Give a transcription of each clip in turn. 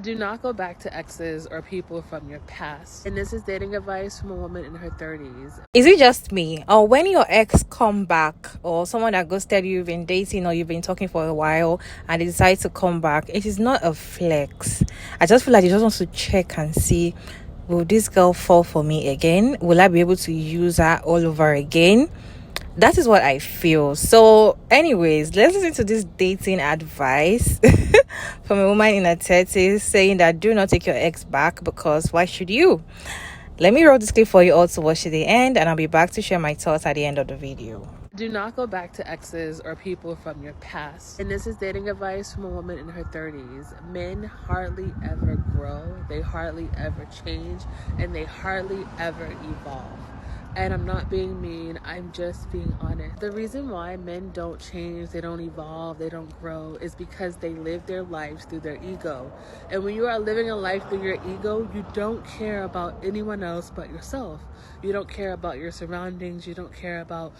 Do not go back to exes or people from your past. And this is dating advice from a woman in her 30s. Is it just me, or when your ex come back, or someone that ghosted you, you've been dating or you've been talking for a while and they decide to come back, it is not a flex. I just feel like you just want to check and see, will this girl fall for me again? Will I be able to use her all over again? That is what I feel. So anyways, let's listen to this dating advice from a woman in her 30s saying that do not take your ex back, because why should you? Let me roll this clip for you all to watch to the end, and I'll be back to share my thoughts at the end of the video. Do not go back to exes or people from your past. And this is dating advice from a woman in her 30s. Men hardly ever grow, they hardly ever change, and they hardly ever evolve. And I'm not being mean, I'm just being honest. The reason why men don't change, they don't evolve, they don't grow is because they live their lives through their ego. And when you are living a life through your ego, you don't care about anyone else but yourself. You don't care about your surroundings, you don't care about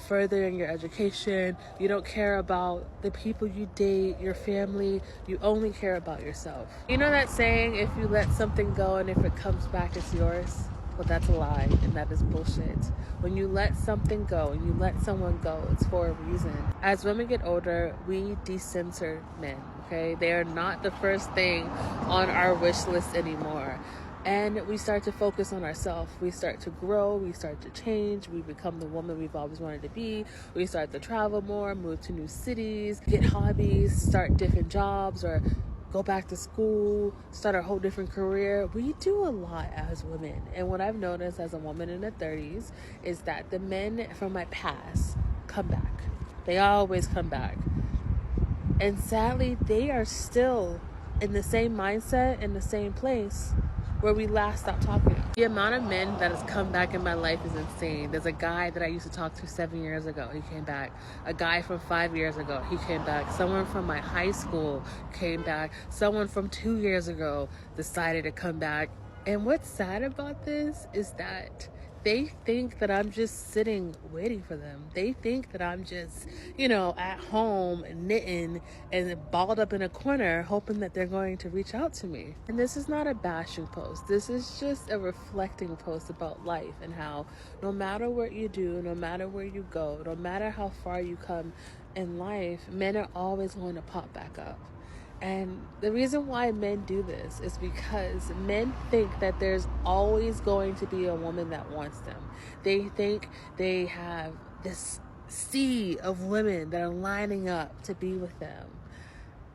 furthering your education, you don't care about the people you date, your family, you only care about yourself. You know that saying, if you let something go and if it comes back, it's yours? Well, that's a lie, and that is bullshit. When you let something go and you let someone go, it's for a reason. As women get older, we decenter men, okay? They are not the first thing on our wish list anymore. And we start to focus on ourselves. We start to grow, we start to change, we become the woman we've always wanted to be. We start to travel more, move to new cities, get hobbies, start different jobs, or go back to school, start a whole different career. We do a lot as women. And what I've noticed as a woman in the 30s is that the men from my past come back. They always come back. And sadly, they are still in the same mindset, in the same place where we last stopped talking. The amount of men that has come back in my life is insane. There's a guy that I used to talk to 7 years ago, he came back. A guy from 5 years ago, he came back. Someone from my high school came back. Someone from 2 years ago decided to come back. And what's sad about this is that they think that I'm just sitting waiting for them. They think that I'm just, at home knitting and balled up in a corner hoping that they're going to reach out to me. And this is not a bashing post. This is just a reflecting post about life and how no matter what you do, no matter where you go, no matter how far you come in life, men are always going to pop back up. And the reason why men do this is because men think that there's always going to be a woman that wants them. They think they have this sea of women that are lining up to be with them.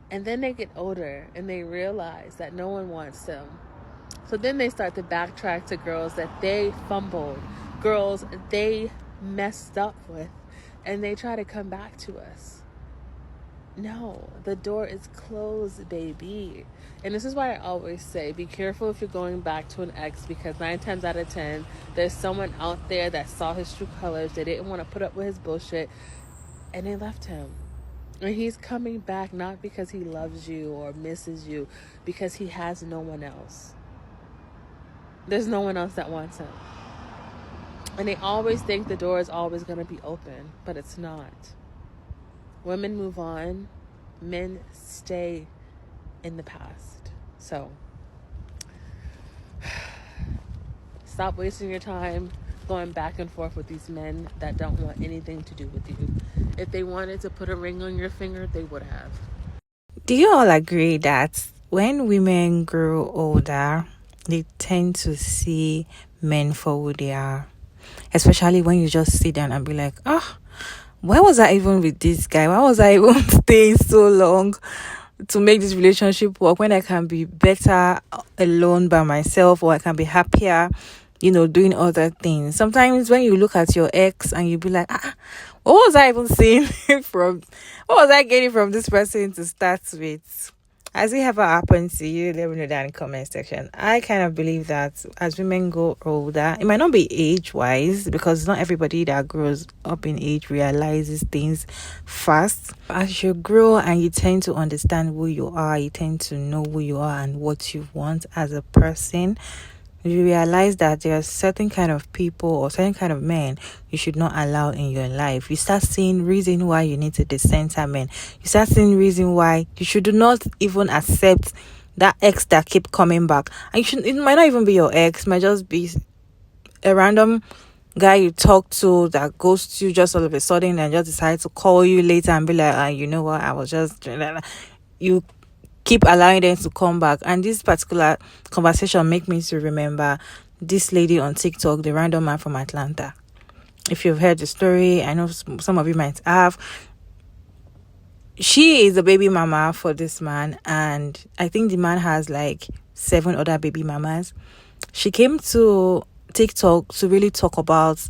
And then they get older and they realize that no one wants them. So then they start to backtrack to girls that they fumbled, girls they messed up with, and they try to come back to us. No, the door is closed, baby. And this is why I always say, be careful if you're going back to an ex, because 9 times out of 10, there's someone out there that saw his true colors. They didn't want to put up with his bullshit, and they left him. And he's coming back not because he loves you or misses you, because he has no one else. There's no one else that wants him. And they always think the door is always going to be open, but it's not. Women move on, men stay in the past. So stop wasting your time going back and forth with these men that don't want anything to do with you. If they wanted to put a ring on your finger, they would have. Do you all agree that when women grow older, they tend to see men for who they are? Especially when you just sit down and be like, why was I even with this guy? Why was I even staying so long to make this relationship work when I can be better alone by myself, or I can be happier, doing other things? Sometimes when you look at your ex and you be like, what was I even seeing what was I getting from this person to start with? Has it ever happened to you? Let me know that in the comment section. I kind of believe that as women go older, it might not be age-wise, because not everybody that grows up in age realizes things fast. As you grow and you tend to understand who you are, you tend to know who you are and what you want as a person, you realize that there are certain kind of people or certain kind of men you should not allow in your life. You start seeing reason why you need to decenter men. You start seeing reason why you should not even accept that ex that keep coming back. And it might not even be your ex, might just be a random guy you talk to that goes to you just all of a sudden and just decide to call you later and be like, you know what, I was just you keep allowing them to come back. And this particular conversation make me to remember this lady on TikTok, the random man from Atlanta. If you've heard the story, I know some of you might have. She is a baby mama for this man, and I think the man has like 7 other baby mamas. She came to TikTok to really talk about,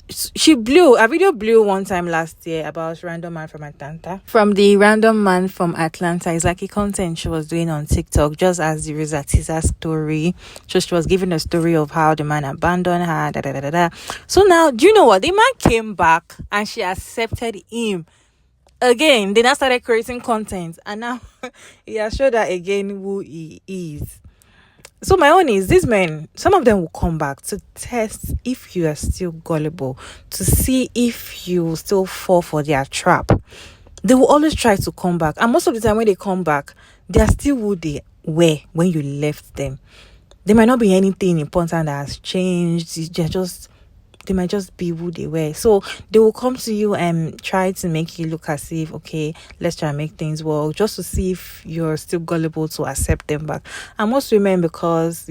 a video blew one time last year about random man from Atlanta. From the random man from Atlanta, it's like a content she was doing on TikTok, just as the Risa teaser story. So she was giving a story of how the man abandoned her. So now, do you know what? The man came back and she accepted him. Again, they now started creating content, and now he has showed her again who he is. So my own is, these men, some of them will come back to test if you are still gullible, to see if you still fall for their trap. They will always try to come back, and most of the time when they come back, they are still who they were when you left them. There might not be anything important that has changed. They might just be who they were. So they will come to you and try to make you look as if, okay, let's try and make things work, just to see if you're still gullible to accept them back. And most women, because,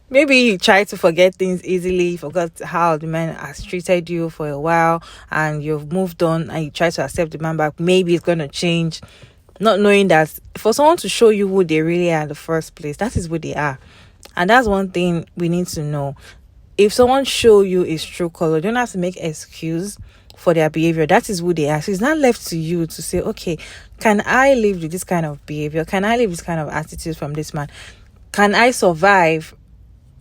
maybe you try to forget things easily, forgot how the man has treated you for a while, and you've moved on and you try to accept the man back. Maybe it's going to change, not knowing that for someone to show you who they really are in the first place, that is who they are. And that's one thing we need to know. If someone show you his true color, you don't have to make excuse for their behavior. That is who they are. So it's not left to you to say, okay, can I live with this kind of behavior? Can I live with this kind of attitude from this man? Can I survive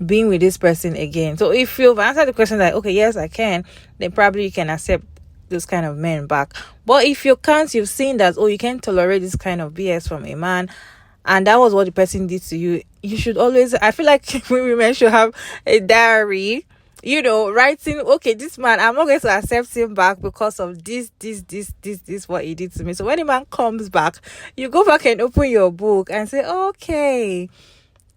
being with this person again? So if you've answered the question like, okay, yes, I can, then probably you can accept those kind of men back. But if you can't, you've seen that, you can't tolerate this kind of BS from a man, and that was what the person did to you, you should always, I feel like women should have a diary, writing, okay, this man, I'm not going to accept him back because of this, what he did to me. So when the man comes back, you go back and open your book and say, okay,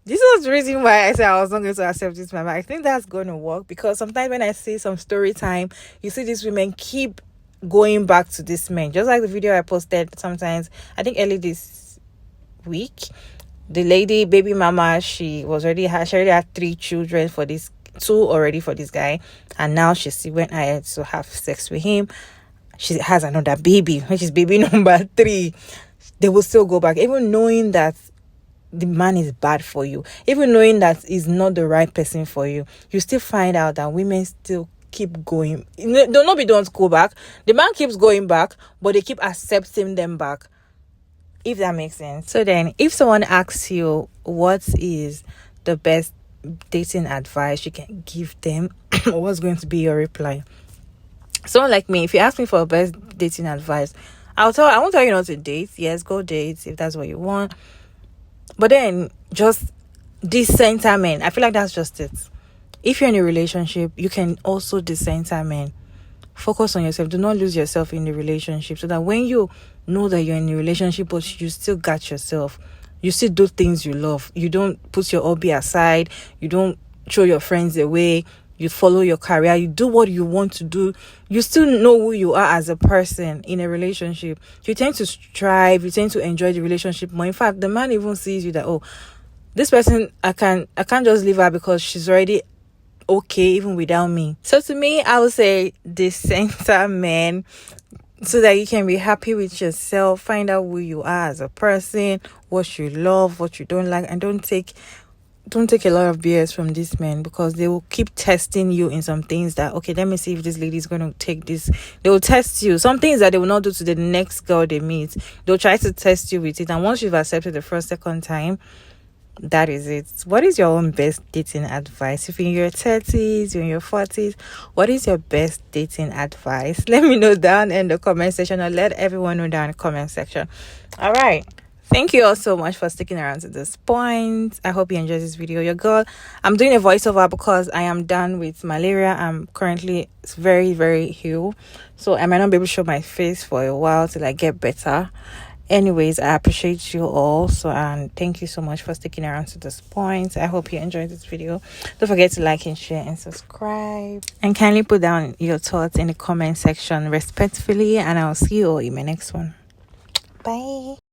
this was the reason why I said I was not going to accept this man. I think that's going to work, because sometimes when I see some story time, you see these women keep going back to this man. Just like the video I posted sometimes, I think early this week, the lady baby mama, she already had 3 children for this, 2 already for this guy, and now she went ahead to have sex with him. She has another baby, which is baby number 3. They will still go back, even knowing that the man is bad for you, even knowing that he's not the right person for you. You still find out that women still keep going. Don't go back. The man keeps going back, but they keep accepting them back, if that makes sense. So then, if someone asks you what is the best dating advice you can give them, what's going to be your reply? Someone like me, if you ask me for best dating advice, I won't tell you not to date. Yes, go date if that's what you want. But then, just decenter men. I feel like that's just it. If you're in a relationship, you can also decenter men. Focus on yourself. Do not lose yourself in the relationship, so that when you know that you're in a relationship but you still got yourself, you still do things you love. You don't put your hobby aside. You don't throw your friends away. You follow your career. You do what you want to do. You still know who you are as a person in a relationship. You tend to strive. You tend to enjoy the relationship more. In fact, the man even sees you that, this person, I can't just leave her because she's already okay even without me. So to me, I would say the center man, so that you can be happy with yourself, find out who you are as a person, what you love, what you don't like, and don't take a lot of BS from these men, because they will keep testing you in some things that, okay, let me see if this lady is going to take this. They will test you. Some things that they will not do to the next girl they meet, they'll try to test you with it, and once you've accepted the first, second time, that is it. What is your own best dating advice? If you're in your 30s, you're in your 40s, what is your best dating advice? Let me know down in the comment section, or let everyone know down in the comment section. All right. Thank you all so much for sticking around to this point. I hope you enjoyed this video. Your girl, I'm doing a voiceover because I am done with malaria. I'm currently very, very ill, so I might not be able to show my face for a while till I get better. Anyways, I appreciate you all, and thank you so much for sticking around to this point. I hope you enjoyed this video. Don't forget to like and share and subscribe, and kindly put down your thoughts in the comment section respectfully, and I'll see you all in my next one. Bye.